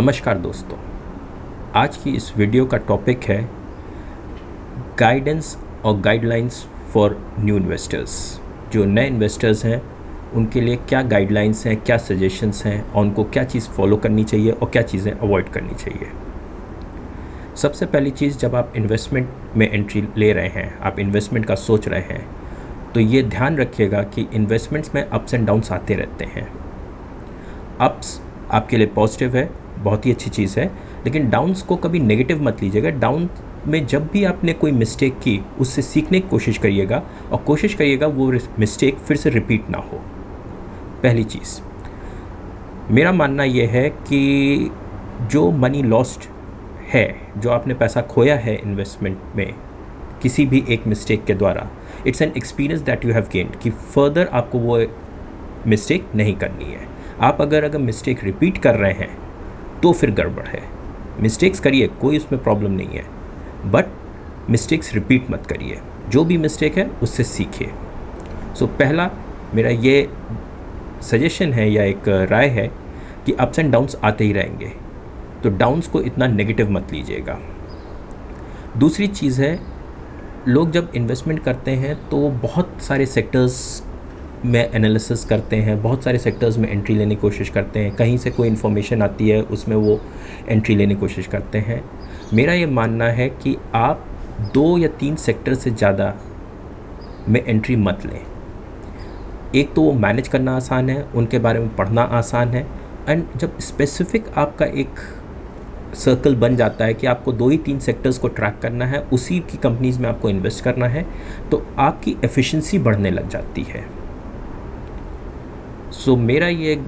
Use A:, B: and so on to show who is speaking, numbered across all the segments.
A: नमस्कार दोस्तों, आज की इस वीडियो का टॉपिक है गाइडेंस और गाइडलाइंस फॉर न्यू इन्वेस्टर्स। जो नए इन्वेस्टर्स हैं उनके लिए क्या गाइडलाइंस हैं, क्या सजेशंस हैं और उनको क्या चीज़ फॉलो करनी चाहिए और क्या चीज़ें अवॉइड करनी चाहिए। सबसे पहली चीज़, जब आप इन्वेस्टमेंट में एंट्री ले रहे हैं, आप इन्वेस्टमेंट का सोच रहे हैं, तो ये ध्यान रखिएगा कि इन्वेस्टमेंट्स में अप्स एंड डाउन्स आते रहते हैं। अप्स आपके लिए पॉजिटिव है, बहुत ही अच्छी चीज़ है, लेकिन डाउन्स को कभी नेगेटिव मत लीजिएगा। डाउन में जब भी आपने कोई मिस्टेक की, उससे सीखने की कोशिश करिएगा और कोशिश करिएगा वो मिस्टेक फिर से रिपीट ना हो। पहली चीज़, मेरा मानना ये है कि जो मनी लॉस्ट है, जो आपने पैसा खोया है इन्वेस्टमेंट में किसी भी एक मिस्टेक के द्वारा, it's an experience that you have gained कि फर्दर आपको वो मिस्टेक नहीं करनी है। आप अगर मिस्टेक रिपीट कर रहे हैं तो फिर गड़बड़ है। मिस्टेक्स करिए, कोई उसमें प्रॉब्लम नहीं है, बट मिस्टेक्स रिपीट मत करिए। जो भी मिस्टेक है उससे सीखिए। सो पहला मेरा ये सजेशन है या एक राय है कि अप्स एंड डाउन्स आते ही रहेंगे, तो डाउन्स को इतना नेगेटिव मत लीजिएगा। दूसरी चीज़ है, लोग जब इन्वेस्टमेंट करते हैं तो बहुत सारे सेक्टर्स में एनालिसिस करते हैं, बहुत सारे सेक्टर्स में एंट्री लेने की कोशिश करते हैं। कहीं से कोई इन्फॉर्मेशन आती है, उसमें वो एंट्री लेने की कोशिश करते हैं। मेरा ये मानना है कि आप 2 या 3 सेक्टर से ज़्यादा में एंट्री मत लें। एक तो वो मैनेज करना आसान है, उनके बारे में पढ़ना आसान है, एंड जब स्पेसिफिक आपका एक सर्कल बन जाता है कि आपको 2 ही 3 सेक्टर्स को ट्रैक करना है, उसी की कंपनीज़ में आपको इन्वेस्ट करना है, तो आपकी एफिशिएंसी बढ़ने लग जाती है। सो मेरा ये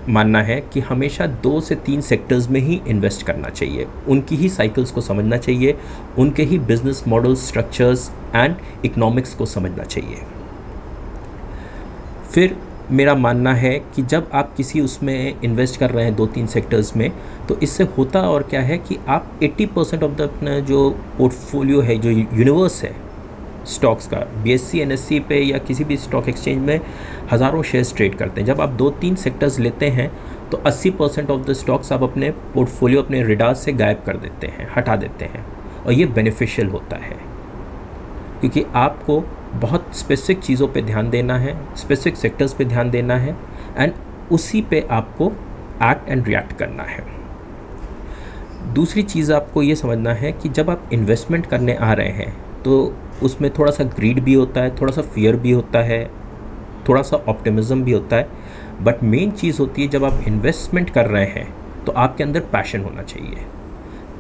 A: मानना है कि हमेशा 2 से 3 सेक्टर्स में ही इन्वेस्ट करना चाहिए, उनकी ही साइकिल्स को समझना चाहिए, उनके ही business model, structures and economics को समझना चाहिए। फिर मेरा मानना है कि जब आप किसी उसमें इन्वेस्ट कर रहे हैं 2-3 सेक्टर्स में, तो इससे होता और क्या है कि आप 80% ऑफ द अपना जो पोर्टफोलियो है, जो यूनिवर्स है स्टॉक्स का, BSE NSE पे या किसी भी स्टॉक एक्सचेंज में हज़ारों शेयर्स ट्रेड करते हैं। जब आप 2-3 सेक्टर्स लेते हैं तो 80% ऑफ द स्टॉक्स आप अपने पोर्टफोलियो, अपने रेडार से गायब कर देते हैं, हटा देते हैं, और ये बेनिफिशियल होता है क्योंकि आपको बहुत स्पेसिफिक चीज़ों पे ध्यान देना है, स्पेसिफिक सेक्टर्स पे ध्यान देना है, एंड उसी पे आपको एक्ट एंड रिएक्ट करना है। दूसरी चीज़ आपको ये समझना है कि जब आप इन्वेस्टमेंट करने आ रहे हैं तो उसमें थोड़ा सा ग्रीड भी होता है, थोड़ा सा फियर भी होता है, थोड़ा सा ऑप्टिमिज्म भी होता है, बट मेन चीज़ होती है जब आप इन्वेस्टमेंट कर रहे हैं तो आपके अंदर पैशन होना चाहिए।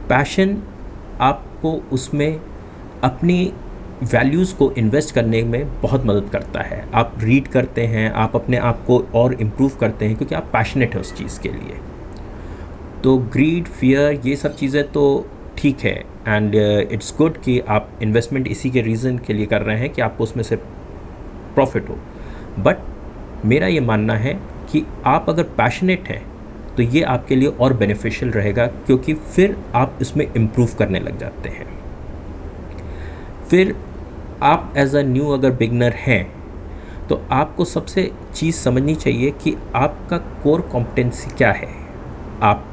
A: पैशन आपको उसमें अपनी वैल्यूज़ को इन्वेस्ट करने में बहुत मदद करता है। आप रीड करते हैं, आप अपने आप को और इम्प्रूव करते हैं क्योंकि आप पैशनेट हैं उस चीज़ के लिए। तो ग्रीड, फियर, ये सब चीज़ें तो ठीक है, एंड इट्स गुड कि आप इन्वेस्टमेंट इसी के रीज़न के लिए कर रहे हैं कि आपको उसमें से प्रॉफिट हो, बट मेरा ये मानना है कि आप अगर पैशनेट हैं तो ये आपके लिए और बेनिफिशियल रहेगा क्योंकि फिर आप इसमें इम्प्रूव करने लग जाते हैं। फिर आप एज अ न्यू अगर बिगनर हैं तो आपको सबसे चीज़ समझनी चाहिए कि आपका कोर कॉम्पिटेंसी क्या है। आप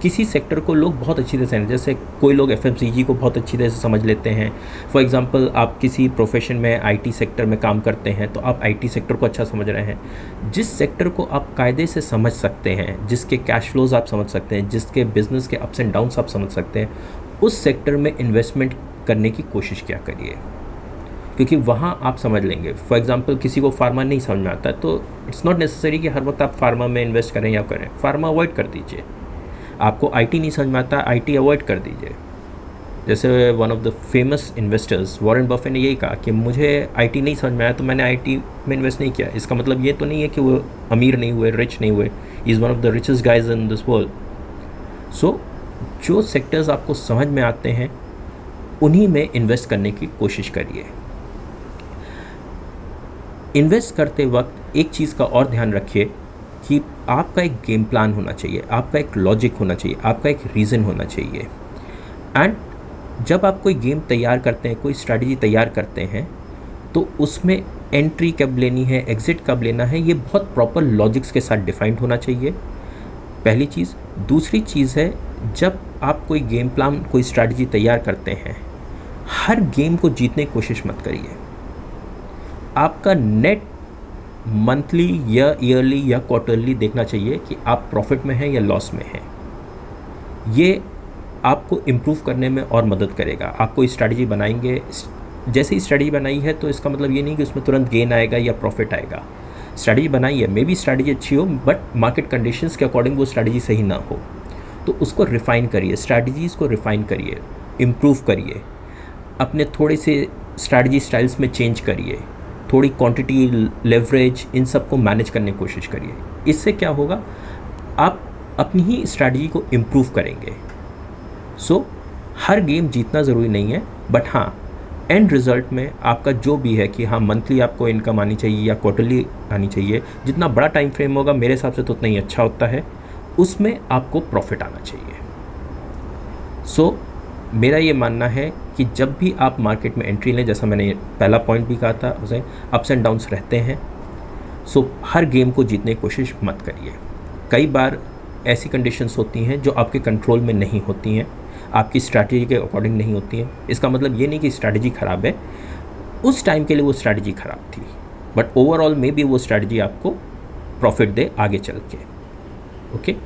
A: किसी सेक्टर को लोग बहुत अच्छी तरह से, जैसे कोई लोग FMCG को बहुत अच्छी तरह से समझ लेते हैं। फॉर एग्जांपल, आप किसी प्रोफेशन में IT सेक्टर में काम करते हैं तो आप IT सेक्टर को अच्छा समझ रहे हैं। जिस सेक्टर को आप कायदे से समझ सकते हैं, जिसके कैश फ्लोज आप समझ सकते हैं, जिसके बिजनेस के अप्स एंड डाउन्स आप समझ सकते हैं, उस सेक्टर में इन्वेस्टमेंट करने की कोशिश क्या करिए, क्योंकि वहाँ आप समझ लेंगे। फॉर एग्जांपल, किसी को फार्मा नहीं समझ में आता है तो इट्स नॉट नेसेसरी कि हर वक्त आप फार्मा में इन्वेस्ट करें या करें। फार्मा अवॉइड कर दीजिए। आपको IT नहीं समझ में आता, IT अवॉइड कर दीजिए। जैसे one of the famous investors Warren Buffett ने यही कहा कि मुझे IT नहीं समझ में आया तो मैंने IT में इन्वेस्ट नहीं किया। इसका मतलब ये तो नहीं है कि वो अमीर नहीं हुए, रिच नहीं हुए। He is one of the richest guys in this world. So जो सेक्टर्स आपको समझ में आते हैं उन्हीं में इन्वेस्ट करने की कोशिश करिए। इन्वेस्ट करते वक्त एक चीज़ का और ध्यान रखिए कि आपका एक गेम प्लान होना चाहिए, आपका एक लॉजिक होना चाहिए, आपका एक रीज़न होना चाहिए। एंड जब आप कोई गेम तैयार करते हैं, कोई स्ट्रैटेजी तैयार करते हैं, तो उसमें एंट्री कब लेनी है, एग्ज़िट कब लेना है, ये बहुत प्रॉपर लॉजिक्स के साथ डिफाइंड होना चाहिए। पहली चीज़। दूसरी चीज़ है, जब आप कोई गेम प्लान, कोई स्ट्रैटेजी तैयार करते हैं, हर गेम को जीतने की कोशिश मत करिए। आपका नेट मंथली या ईयरली या क्वार्टरली देखना चाहिए कि आप प्रॉफिट में हैं या लॉस में हैं। ये आपको इम्प्रूव करने में और मदद करेगा। आप कोई स्ट्रैटेजी बनाएंगे, जैसे ही स्ट्रैटेजी बनाई है तो इसका मतलब ये नहीं कि उसमें तुरंत गेन आएगा या प्रॉफिट आएगा। स्ट्रैटेजी बनाई है, मे बी स्ट्रैटेजी अच्छी हो, बट मार्केट कंडीशंस के अकॉर्डिंग वो स्ट्रैटेजी सही ना हो, तो उसको रिफ़ाइन करिए, स्ट्रैटेजीज़ को रिफ़ाइन करिए, इम्प्रूव करिए, अपने थोड़े से स्ट्रैटेजी स्टाइल्स में चेंज करिए, थोड़ी क्वांटिटी, लेवरेज, इन सब को मैनेज करने की कोशिश करिए। इससे क्या होगा, आप अपनी ही स्ट्रैटेजी को इम्प्रूव करेंगे। सो हर गेम जीतना ज़रूरी नहीं है, बट हाँ, एंड रिज़ल्ट में आपका जो भी है कि हाँ मंथली आपको इनकम आनी चाहिए या क्वार्टरली आनी चाहिए, जितना बड़ा टाइम फ्रेम होगा मेरे हिसाब से तो उतना ही अच्छा होता है, उसमें आपको प्रॉफिट आना चाहिए। सो मेरा ये मानना है कि जब भी आप मार्केट में एंट्री लें, जैसा मैंने पहला पॉइंट भी कहा था, उसे अप्स एंड डाउन्स रहते हैं। सो हर गेम को जीतने की कोशिश मत करिए। कई बार ऐसी कंडीशंस होती हैं जो आपके कंट्रोल में नहीं होती हैं, आपकी स्ट्रैटेजी के अकॉर्डिंग नहीं होती हैं। इसका मतलब ये नहीं कि स्ट्रैटेजी ख़राब है, उस टाइम के लिए वो स्ट्रैटेजी ख़राब थी, बट ओवरऑल में भी वो स्ट्रैटेजी आपको प्रॉफिट दे आगे चल के। ओके।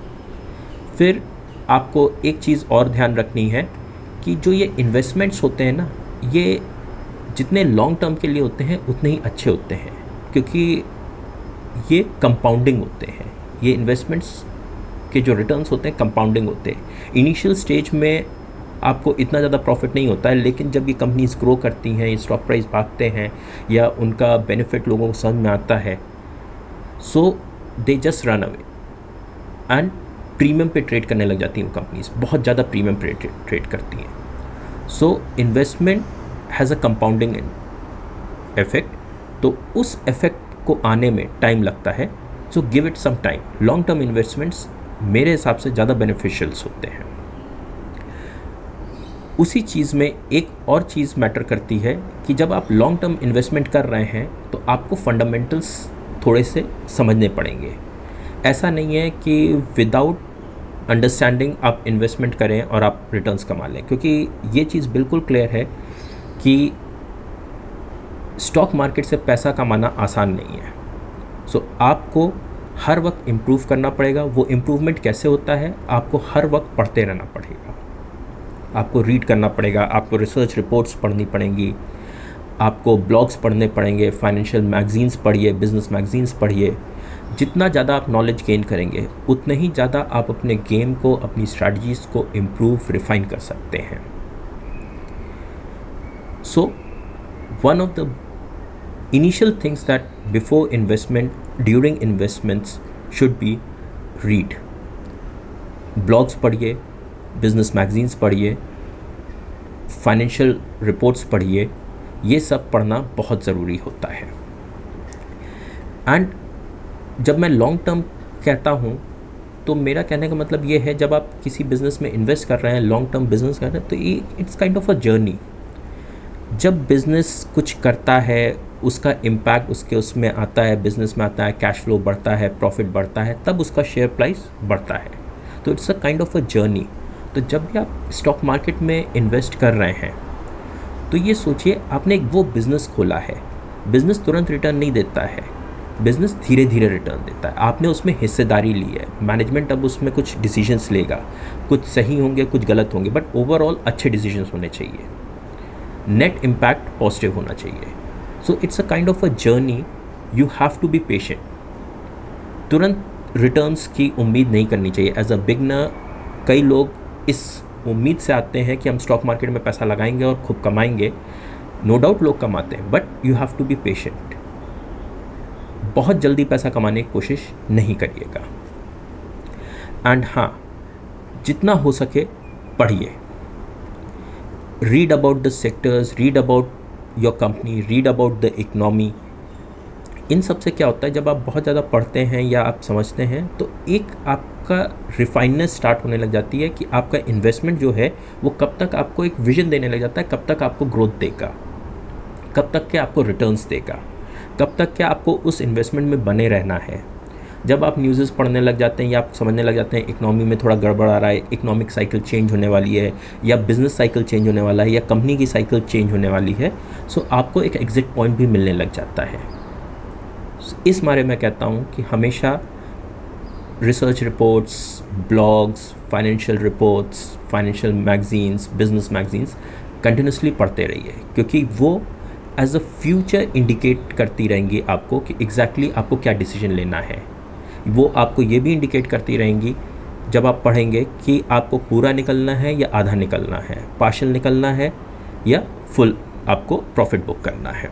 A: फिर आपको एक चीज़ और ध्यान रखनी है कि जो ये इन्वेस्टमेंट्स होते हैं ना, ये जितने लॉन्ग टर्म के लिए होते हैं उतने ही अच्छे होते हैं, क्योंकि ये कंपाउंडिंग होते हैं। ये इन्वेस्टमेंट्स के जो रिटर्न्स होते हैं कंपाउंडिंग होते हैं। इनिशियल स्टेज में आपको इतना ज़्यादा प्रॉफिट नहीं होता है, लेकिन जब ये कंपनीज ग्रो करती हैं, ये स्टॉक प्राइस भागते हैं या उनका बेनिफिट लोगों को समझ में आता है, so they just run away and premium पे ट्रेड करने लग जाती हैं वो कंपनीज, बहुत ज़्यादा प्रीमियम पे ट्रेड करती हैं। So investment has a compounding effect, तो उस इफेक्ट को आने में टाइम लगता है। So give it some time. Long term investments मेरे हिसाब से ज़्यादा बेनिफिशियल्स होते हैं। उसी चीज़ में एक और चीज़ मैटर करती है कि जब आप लॉन्ग टर्म इन्वेस्टमेंट कर रहे हैं तो आपको फंडामेंटल्स थोड़े से समझने पड़ेंगे। ऐसा नहीं है कि विदाउट अंडरस्टैंडिंग आप इन्वेस्टमेंट करें और आप रिटर्न्स कमा लें, क्योंकि ये चीज़ बिल्कुल क्लियर है कि स्टॉक मार्केट से पैसा कमाना आसान नहीं है। सो आपको हर वक्त इम्प्रूव करना पड़ेगा। वो इम्प्रूवमेंट कैसे होता है, आपको हर वक्त पढ़ते रहना पड़ेगा, आपको रीड करना पड़ेगा, आपको रिसर्च रिपोर्ट्स पढ़नी पड़ेंगी, आपको ब्लॉग्स पढ़ने पड़ेंगे, फाइनेंशियल मैगजीन्स पढ़िए, बिजनेस मैगजीन्स पढ़िए। जितना ज़्यादा आप नॉलेज गेन करेंगे उतने ही ज़्यादा आप अपने गेम को, अपनी स्ट्रैटेजीज़ को इम्प्रूव, रिफाइन कर सकते हैं। So one of the initial things that before investment, during investments should be read. Blogs पढ़िए, बिजनेस मैगजीन्स पढ़िए, फाइनेंशियल रिपोर्ट्स पढ़िए, ये सब पढ़ना बहुत ज़रूरी होता है। एंड जब मैं लॉन्ग टर्म कहता हूँ तो मेरा कहने का मतलब ये है, जब आप किसी बिज़नेस में इन्वेस्ट कर रहे हैं, लॉन्ग टर्म बिजनेस कर रहे हैं, तो ये it's kind of a journey. जब बिज़नेस कुछ करता है, उसका इम्पैक्ट उसमें आता है, बिज़नेस में आता है, कैश फ्लो बढ़ता है, प्रॉफिट बढ़ता है, तब उसका शेयर प्राइस बढ़ता है। तो it's a kind of a journey. तो जब भी आप स्टॉक मार्केट में इन्वेस्ट कर रहे हैं तो ये सोचिए, आपने एक वो बिज़नेस खोला है, बिज़नेस तुरंत रिटर्न नहीं देता है, बिज़नेस धीरे धीरे रिटर्न देता है। आपने उसमें हिस्सेदारी ली है, मैनेजमेंट अब उसमें कुछ डिसीजंस लेगा, कुछ सही होंगे, कुछ गलत होंगे, बट ओवरऑल अच्छे डिसीजंस होने चाहिए, नेट इम्पैक्ट पॉजिटिव होना चाहिए। So it's a kind of a journey, you have to be patient. तुरंत रिटर्न्स की उम्मीद नहीं करनी चाहिए। एज अ बिगनर कई लोग इस उम्मीद से आते हैं कि हम स्टॉक मार्केट में पैसा लगाएंगे और खूब कमाएंगे। नो डाउट लोग कमाते हैं, but you have to be patient. बहुत जल्दी पैसा कमाने की कोशिश नहीं करिएगा। एंड हाँ, जितना हो सके पढ़िए, read about the sectors, read about your company, read about the economy. इन सब से क्या होता है, जब आप बहुत ज़्यादा पढ़ते हैं या आप समझते हैं तो एक आपका रिफाइननेस स्टार्ट होने लग जाती है कि आपका इन्वेस्टमेंट जो है वो कब तक आपको एक विजन देने लग जाता है, कब तक आपको ग्रोथ देगा, कब तक क्या आपको रिटर्न्स देगा, कब तक क्या आपको उस इन्वेस्टमेंट में बने रहना है। जब आप न्यूज़ पढ़ने लग जाते हैं या आप समझने लग जाते हैं इकोनॉमी में थोड़ा गड़बड़ आ रहा है, इकोनॉमिक साइकिल चेंज होने वाली है, या बिजनेस साइकिल चेंज होने वाला है, या कंपनी की साइकिल चेंज होने वाली है, सो आपको एक एग्जिट पॉइंट भी मिलने लग जाता है। इस मारे मैं कहता हूँ कि हमेशा research reports, blogs, financial reports, financial magazines, business magazines continuously पढ़ते रहिए, क्योंकि वो एज अ फ्यूचर इंडिकेट करती रहेंगी आपको कि एग्जैक्टली आपको क्या डिसीजन लेना है। वो आपको ये भी इंडिकेट करती रहेंगी जब आप पढ़ेंगे कि आपको पूरा निकलना है या आधा निकलना है, पार्शियल निकलना है या फुल आपको प्रॉफिट बुक करना है।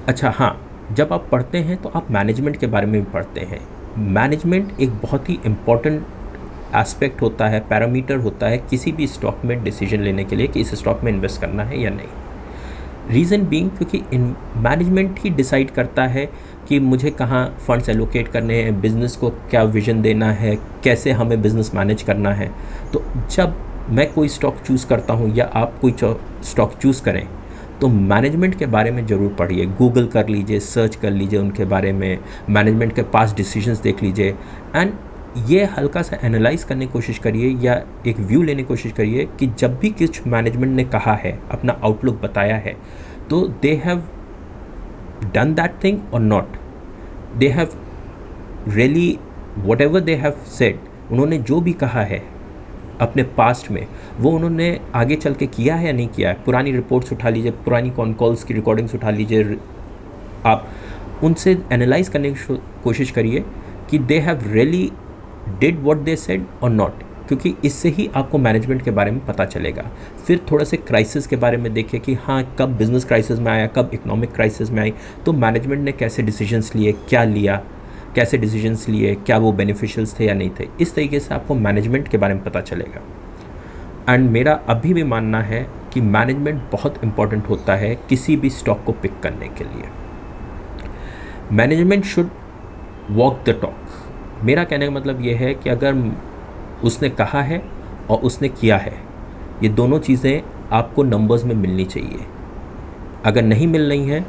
A: अच्छा हाँ, जब आप पढ़ते हैं तो आप मैनेजमेंट के बारे में भी पढ़ते हैं। मैनेजमेंट एक बहुत ही इम्पॉर्टेंट एस्पेक्ट होता है, पैरामीटर होता है किसी भी स्टॉक में डिसीजन लेने के लिए कि इस स्टॉक में इन्वेस्ट करना है या नहीं। रीज़न बीइंग क्योंकि इन मैनेजमेंट ही डिसाइड करता है कि मुझे कहाँ फंड्स एलोकेट करने हैं, बिज़नेस को क्या विजन देना है, कैसे हमें बिज़नेस मैनेज करना है। तो जब मैं कोई स्टॉक चूज़ करता हूँ या आप कोई स्टॉक चूज़ करें तो मैनेजमेंट के बारे में ज़रूर पढ़िए, गूगल कर लीजिए, सर्च कर लीजिए उनके बारे में, मैनेजमेंट के पास डिसीजंस देख लीजिए, एंड ये हल्का सा एनालाइज करने की कोशिश करिए या एक व्यू लेने की कोशिश करिए कि जब भी कुछ मैनेजमेंट ने कहा है, अपना आउटलुक बताया है, तो they have done that thing और not, they have really whatever they have said, उन्होंने जो भी कहा है अपने पास्ट में वो उन्होंने आगे चल के किया है या नहीं किया है। पुरानी रिपोर्ट्स उठा लीजिए, पुरानी कॉन कॉल्स की रिकॉर्डिंग्स उठा लीजिए, आप उनसे एनालाइज करने की कोशिश करिए कि दे have really did what they said और नॉट, क्योंकि इससे ही आपको मैनेजमेंट के बारे में पता चलेगा। फिर थोड़ा से क्राइसिस के बारे में देखिए कि हाँ कब बिजनेस क्राइसिस में आया, कब इकोनॉमिक क्राइसिस में आई, तो मैनेजमेंट ने कैसे डिसीजंस लिए, क्या लिया, कैसे डिसीजंस लिए, क्या वो बेनिफिशियल्स थे या नहीं थे। इस तरीके से आपको मैनेजमेंट के बारे में पता चलेगा। एंड मेरा अभी भी मानना है कि मैनेजमेंट बहुत इंपॉर्टेंट होता है किसी भी स्टॉक को पिक करने के लिए। Management should walk the talk. मेरा कहने का मतलब ये है कि अगर उसने कहा है और उसने किया है, ये दोनों चीज़ें आपको नंबर्स में मिलनी चाहिए। अगर नहीं मिल रही हैं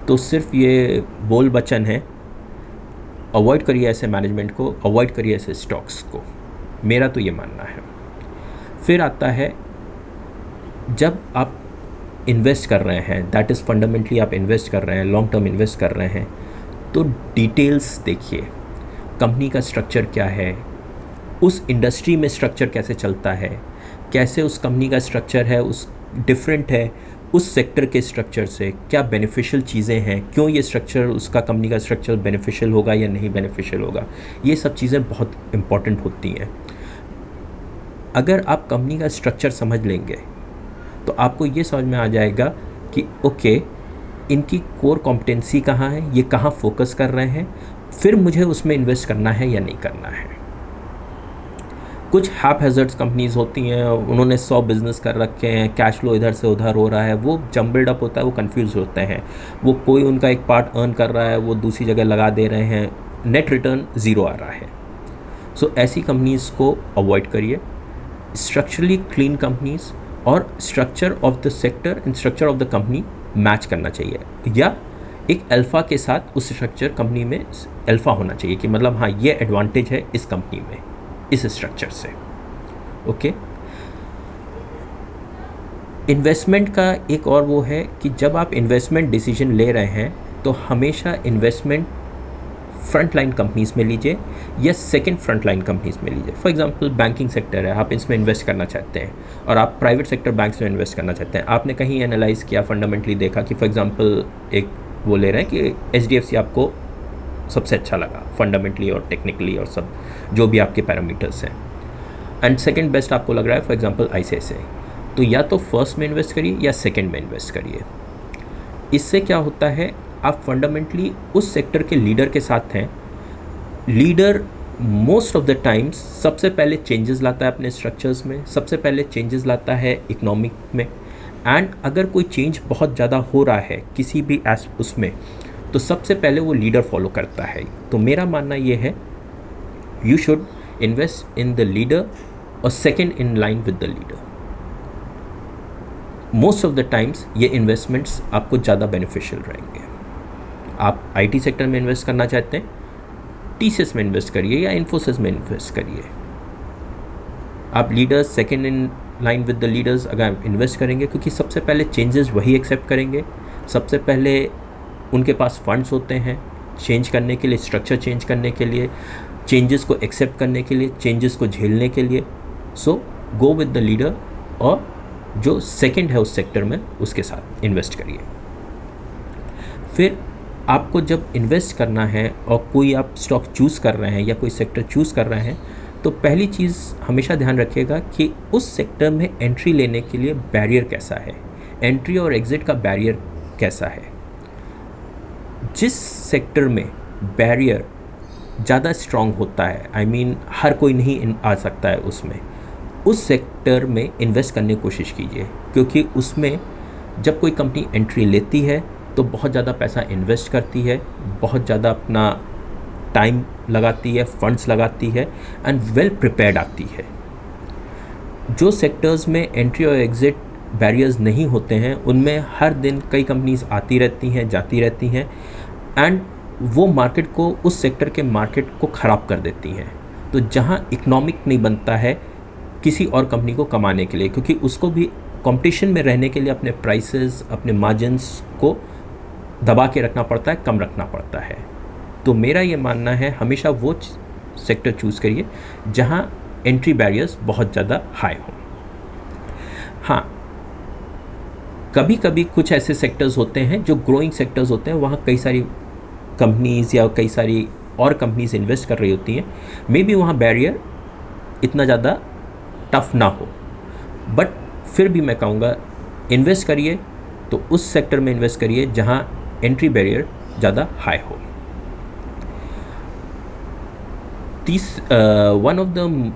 A: तो सिर्फ ये बोल बचन है। अवॉइड करिए ऐसे मैनेजमेंट को, अवॉइड करिए ऐसे स्टॉक्स को, मेरा तो ये मानना है। फिर आता है जब आप इन्वेस्ट कर रहे हैं, दैट इज़ फंडामेंटली आप इन्वेस्ट कर रहे हैं, लॉन्ग टर्म इन्वेस्ट कर रहे हैं, तो डिटेल्स देखिए, कंपनी का स्ट्रक्चर क्या है, उस इंडस्ट्री में स्ट्रक्चर कैसे चलता है, कैसे उस कंपनी का स्ट्रक्चर है, उस डिफरेंट है उस सेक्टर के स्ट्रक्चर से, क्या बेनिफिशियल चीज़ें हैं, क्यों ये स्ट्रक्चर, उसका कंपनी का स्ट्रक्चर बेनिफिशियल होगा या नहीं बेनिफिशियल होगा, ये सब चीज़ें बहुत इम्पॉर्टेंट होती हैं। अगर आप कंपनी का स्ट्रक्चर समझ लेंगे तो आपको ये समझ में आ जाएगा कि ओके इनकी कोर कॉम्पिटेंसी कहाँ है, ये कहाँ फोकस कर रहे हैं, फिर मुझे उसमें इन्वेस्ट करना है या नहीं करना है। कुछ हैप हैज़र्ड्स कंपनीज़ होती हैं, उन्होंने 100 बिज़नेस कर रखे हैं, कैश फ्लो इधर से उधर हो रहा है, वो जम्बल्ड अप होता है, वो कंफ्यूज होते हैं, वो कोई उनका एक पार्ट अर्न कर रहा है, वो दूसरी जगह लगा दे रहे हैं, नेट रिटर्न ज़ीरो आ रहा है। सो ऐसी कंपनीज़ को अवॉइड करिए। स्ट्रक्चरली क्लीन कंपनीज़ और structure of the sector and structure of the company match करना चाहिए, या एक अल्फ़ा के साथ उस स्ट्रक्चर कंपनी में अल्फ़ा होना चाहिए कि मतलब हाँ ये एडवांटेज है इस कंपनी में इस स्ट्रक्चर से। ओके, इन्वेस्टमेंट का एक और वो है कि जब आप इन्वेस्टमेंट डिसीजन ले रहे हैं तो हमेशा इन्वेस्टमेंट फ्रंट लाइन कंपनीज़ में लीजिए या सेकंड फ्रंट लाइन कंपनीज़ में लीजिए। फॉर एग्जांपल बैंकिंग सेक्टर है, आप इसमें इन्वेस्ट करना चाहते हैं और आप प्राइवेट सेक्टर बैंक्स में इन्वेस्ट करना चाहते हैं, आपने कहीं एनालाइज़ किया, फंडामेंटली देखा कि फॉर एग्जांपल एक वो ले रहे हैं कि HDFC आपको सबसे अच्छा लगा फंडामेंटली और टेक्निकली और सब जो भी आपके पैरामीटर्स हैं, एंड सेकंड बेस्ट आपको लग रहा है फॉर एग्जांपल ICICI, तो या तो फर्स्ट में इन्वेस्ट करिए या सेकंड में इन्वेस्ट करिए। इससे क्या होता है, आप फंडामेंटली उस सेक्टर के लीडर के साथ हैं। Leader most of the times सबसे पहले चेंजेस लाता है अपने स्ट्रक्चर्स में, सबसे पहले चेंजेस लाता है इकोनॉमिक में, एंड अगर कोई चेंज बहुत ज़्यादा हो रहा है किसी भी उसमें तो सबसे पहले वो लीडर फॉलो करता है। तो मेरा मानना ये है you should invest in the leader और second in line with the leader. Most of the times ये इन्वेस्टमेंट्स आपको ज़्यादा बेनिफिशियल रहेंगे। आप IT सेक्टर में इन्वेस्ट करना चाहते हैं टीसीएस में इन्वेस्ट करिए या इन्फोसिस में इन्वेस्ट करिए। आप leaders, second in line with the leaders अगर इन्वेस्ट करेंगे, क्योंकि सबसे पहले चेंजेस वही एक्सेप्ट करेंगे, सबसे पहले उनके पास फंड्स होते हैं चेंज करने के लिए, स्ट्रक्चर चेंज करने के लिए, चेंजेस को एक्सेप्ट करने के लिए, चेंजेस को झेलने के लिए। सो गो विद द लीडर और जो सेकंड है उस सेक्टर में उसके साथ इन्वेस्ट करिए। फिर आपको जब इन्वेस्ट करना है और कोई आप स्टॉक चूज़ कर रहे हैं या कोई सेक्टर चूज़ कर रहे हैं, तो पहली चीज़ हमेशा ध्यान रखिएगा कि उस सेक्टर में एंट्री लेने के लिए बैरियर कैसा है, एंट्री और एग्ज़िट का बैरियर कैसा है। जिस सेक्टर में बैरियर ज़्यादा स्ट्रॉन्ग होता है, आई मीन हर कोई नहीं आ सकता है उसमें, उस सेक्टर में इन्वेस्ट करने की कोशिश कीजिए, क्योंकि उसमें जब कोई कंपनी एंट्री लेती है तो बहुत ज़्यादा पैसा इन्वेस्ट करती है, बहुत ज़्यादा अपना टाइम लगाती है, फंड्स लगाती है एंड वेल प्रिपेयर्ड आती है। जो सेक्टर्स में एंट्री और एग्ज़िट बैरियर्स नहीं होते हैं उनमें हर दिन कई कंपनीज आती रहती हैं, जाती रहती हैं एंड वो मार्केट को, उस सेक्टर के मार्केट को ख़राब कर देती हैं। तो जहाँ इकोनॉमिक नहीं बनता है किसी और कंपनी को कमाने के लिए, क्योंकि उसको भी कंपटीशन में रहने के लिए अपने प्राइसेस, अपने मार्जिन्स को दबा के रखना पड़ता है, कम रखना पड़ता है। तो मेरा ये मानना है हमेशा वो सेक्टर चूज़ करिए जहाँ एंट्री बैरियर्स बहुत ज़्यादा हाई हों। हाँ, कभी कभी कुछ ऐसे सेक्टर्स होते हैं जो ग्रोइंग सेक्टर्स होते हैं, वहाँ कई सारी कंपनीज़ या कई सारी और कंपनीज इन्वेस्ट कर रही होती हैं, मे बी वहाँ बैरियर इतना ज़्यादा टफ ना हो, बट फिर भी मैं कहूँगा इन्वेस्ट करिए तो उस सेक्टर में इन्वेस्ट करिए जहाँ एंट्री बैरियर ज़्यादा हाई हो। वन ऑफ द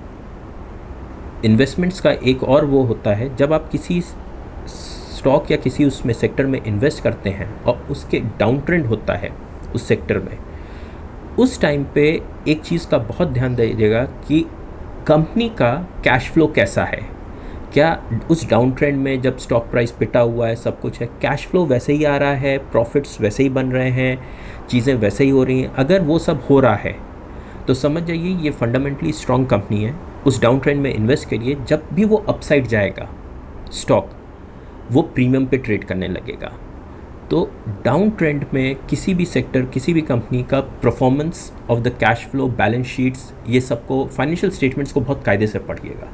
A: इन्वेस्टमेंट्स का एक और वो होता है, जब आप किसी स्टॉक या किसी उसमें सेक्टर में इन्वेस्ट करते हैं और उसके डाउन ट्रेंड होता है उस सेक्टर में, उस टाइम पे एक चीज़ का बहुत ध्यान दीजिएगा कि कंपनी का कैश फ्लो कैसा है। क्या उस डाउन ट्रेंड में जब स्टॉक प्राइस पिटा हुआ है, सब कुछ है, कैश फ्लो वैसे ही आ रहा है, प्रॉफिट्स वैसे ही बन रहे हैं, चीज़ें वैसे ही हो रही हैं? अगर वो सब हो रहा है तो समझ जाइए ये फंडामेंटली स्ट्रॉन्ग कंपनी है। उस डाउन ट्रेंड में इन्वेस्ट करिए, जब भी वो अपसाइड जाएगा स्टॉक वो प्रीमियम पे ट्रेड करने लगेगा। तो डाउन ट्रेंड में किसी भी सेक्टर, किसी भी कंपनी का performance of the cash flow, balance sheets, ये सबको, फाइनेंशियल स्टेटमेंट्स को बहुत कायदे से पढ़िएगा,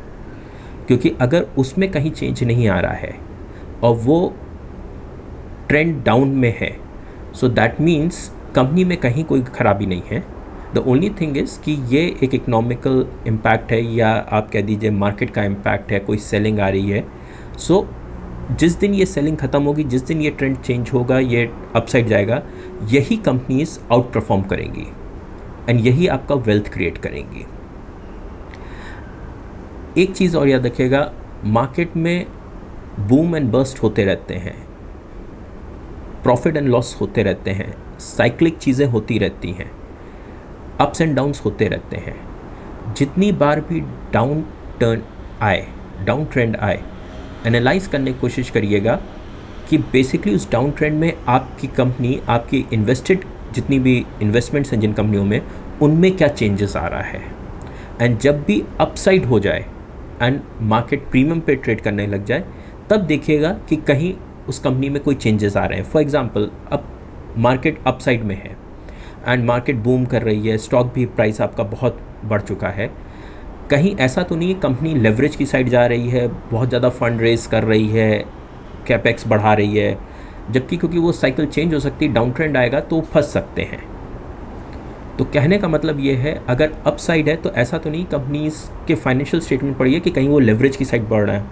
A: क्योंकि अगर उसमें कहीं चेंज नहीं आ रहा है और वो ट्रेंड डाउन में है, सो दैट मीन्स कंपनी में कहीं कोई खराबी नहीं है। द ओनली थिंग इज़ कि ये एक इकोनॉमिकल इम्पैक्ट है या आप कह दीजिए मार्केट का इम्पैक्ट है, कोई सेलिंग आ रही है। सो जिस दिन ये सेलिंग ख़त्म होगी, जिस दिन ये ट्रेंड चेंज होगा, ये अपसाइड जाएगा, यही कंपनीज आउट परफॉर्म करेंगी एंड यही आपका वेल्थ क्रिएट करेंगी। एक चीज़ और याद रखिएगा, मार्केट में बूम एंड बर्स्ट होते रहते हैं, प्रॉफिट एंड लॉस होते रहते हैं, साइक्लिक चीज़ें होती रहती हैं, अप्स एंड डाउन्स होते रहते हैं। जितनी बार भी डाउन ट्रेंड आए, एनालाइज करने की कोशिश करिएगा कि बेसिकली उस डाउन ट्रेंड में आपकी कंपनी, आपकी इन्वेस्टेड जितनी भी इन्वेस्टमेंट्स हैं जिन कंपनियों में, उनमें क्या चेंजेस आ रहा है। एंड जब भी अपसाइड हो जाए एंड मार्केट प्रीमियम पे ट्रेड करने लग जाए, तब देखिएगा कि कहीं उस कंपनी में कोई चेंजेस आ रहे हैं। फॉर एग्जांपल, अब मार्केट अपसाइड में है एंड मार्केट बूम कर रही है, स्टॉक भी प्राइस आपका बहुत बढ़ चुका है, कहीं ऐसा तो नहीं कंपनी लेवरेज की साइड जा रही है, बहुत ज़्यादा फंड रेज कर रही है, कैपेक्स बढ़ा रही है, जबकि क्योंकि वो साइकिल चेंज हो सकती है, डाउन ट्रेंड आएगा तो फंस सकते हैं। तो कहने का मतलब ये है, अगर अपसाइड है तो ऐसा तो नहीं कंपनीज के फाइनेंशियल स्टेटमेंट पढ़िए कि कहीं वो लेवरेज की साइड बढ़ रहा है,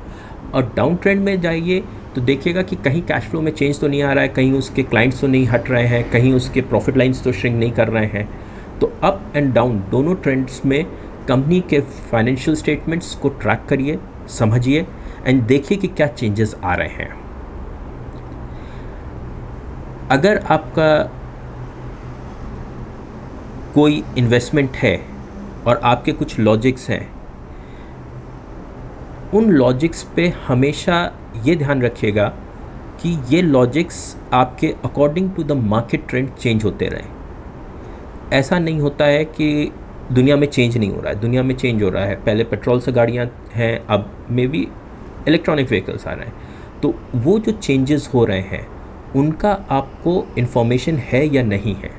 A: और डाउन ट्रेंड में जाइए तो देखिएगा कि कहीं कैश फ्लो में चेंज तो नहीं आ रहा है, कहीं उसके क्लाइंट्स तो नहीं हट रहे हैं, कहीं उसके प्रॉफिट लाइन्स तो श्रिंक नहीं कर रहे हैं। तो अप एंड डाउन दोनों ट्रेंड्स में कंपनी के फाइनेंशियल स्टेटमेंट्स को ट्रैक करिए, समझिए एंड देखिए कि क्या चेंजेस आ रहे हैं। अगर आपका कोई इन्वेस्टमेंट है और आपके कुछ लॉजिक्स हैं, उन लॉजिक्स पे हमेशा ये ध्यान रखिएगा कि ये लॉजिक्स आपके according to the market trend change होते रहें। ऐसा नहीं होता है कि दुनिया में चेंज नहीं हो रहा है, दुनिया में चेंज हो रहा है। पहले पेट्रोल से गाड़ियाँ हैं, अब मे बी इलेक्ट्रॉनिक व्हीकल्स आ रहे हैं। तो वो जो चेंजेस हो रहे हैं उनका आपको इन्फॉर्मेशन है या नहीं है।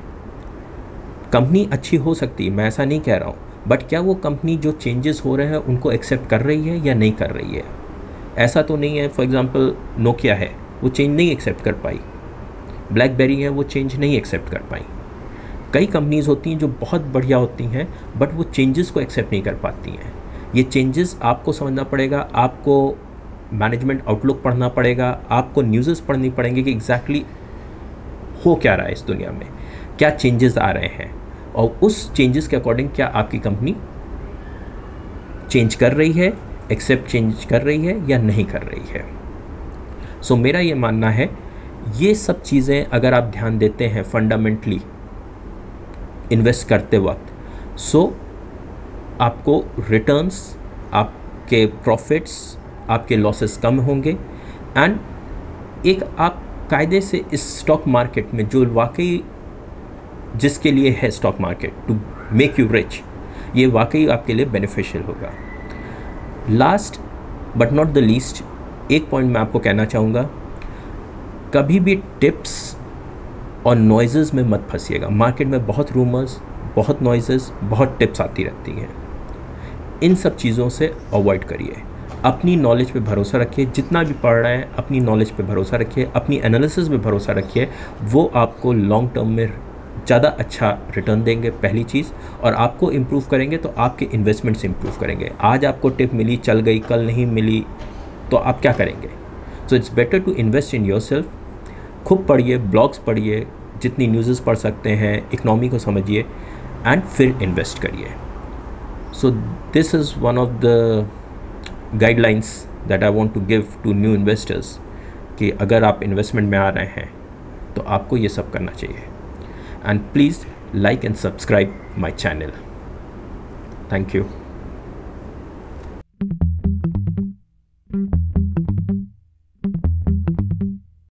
A: कंपनी अच्छी हो सकती है, मैं ऐसा नहीं कह रहा हूँ, बट क्या वो कंपनी जो चेंजेस हो रहे हैं उनको एक्सेप्ट कर रही है या नहीं कर रही है। ऐसा तो नहीं है, फॉर एग्जांपल नोकिया है, वो चेंज नहीं एक्सेप्ट कर पाई। ब्लैकबेरी है, वो चेंज नहीं एक्सेप्ट कर पाई। कई कंपनीज़ होती हैं जो बहुत बढ़िया होती हैं, बट वो चेंजेस को एक्सेप्ट नहीं कर पाती हैं। ये चेंजेस आपको समझना पड़ेगा, आपको मैनेजमेंट आउटलुक पढ़ना पड़ेगा, आपको न्यूज़ पढ़नी पड़ेंगी कि एग्जैक्टली हो क्या रहा है इस दुनिया में, क्या चेंजेस आ रहे हैं, और उस चेंजेस के अकॉर्डिंग क्या आपकी कंपनी चेंज कर रही है, एक्सेप्ट चेंज कर रही है या नहीं कर रही है। सो मेरा ये मानना है, ये सब चीज़ें अगर आप ध्यान देते हैं फंडामेंटली इन्वेस्ट करते वक्त, सो आपको रिटर्न्स, आपके प्रॉफिट्स, आपके लॉसेस कम होंगे, एंड एक आप कायदे से इस स्टॉक मार्केट में जो वाकई जिसके लिए है stock market to make you rich, ये वाकई आपके लिए बेनिफिशियल होगा। Last but not the least, एक पॉइंट मैं आपको कहना चाहूँगा, कभी भी टिप्स और नॉइज़ेस में मत फंसिएगा। मार्केट में बहुत रूमर्स, बहुत नॉइज़ेस, बहुत टिप्स आती रहती हैं। इन सब चीज़ों से अवॉइड करिए। अपनी नॉलेज पे भरोसा रखिए, जितना भी पढ़ रहे हैं अपनी नॉलेज पे भरोसा रखिए, अपनी एनालिसिस पे भरोसा रखिए। वो आपको लॉन्ग टर्म में ज़्यादा अच्छा रिटर्न देंगे, पहली चीज़, और आपको इम्प्रूव करेंगे तो आपके इन्वेस्टमेंट्स इम्प्रूव करेंगे। आज आपको टिप मिली, चल गई, कल नहीं मिली, तो आप क्या करेंगे। So it's better to invest in yourself. खूब पढ़िए, ब्लॉग्स पढ़िए, जितनी न्यूज़ पढ़ सकते हैं, इकनॉमी को समझिए, एंड फिर इन्वेस्ट करिए। So this is one of the guidelines that I want to give to new investors, कि अगर आप इन्वेस्टमेंट में आ रहे हैं तो आपको ये सब करना चाहिए। And please like and subscribe my channel. Thank you.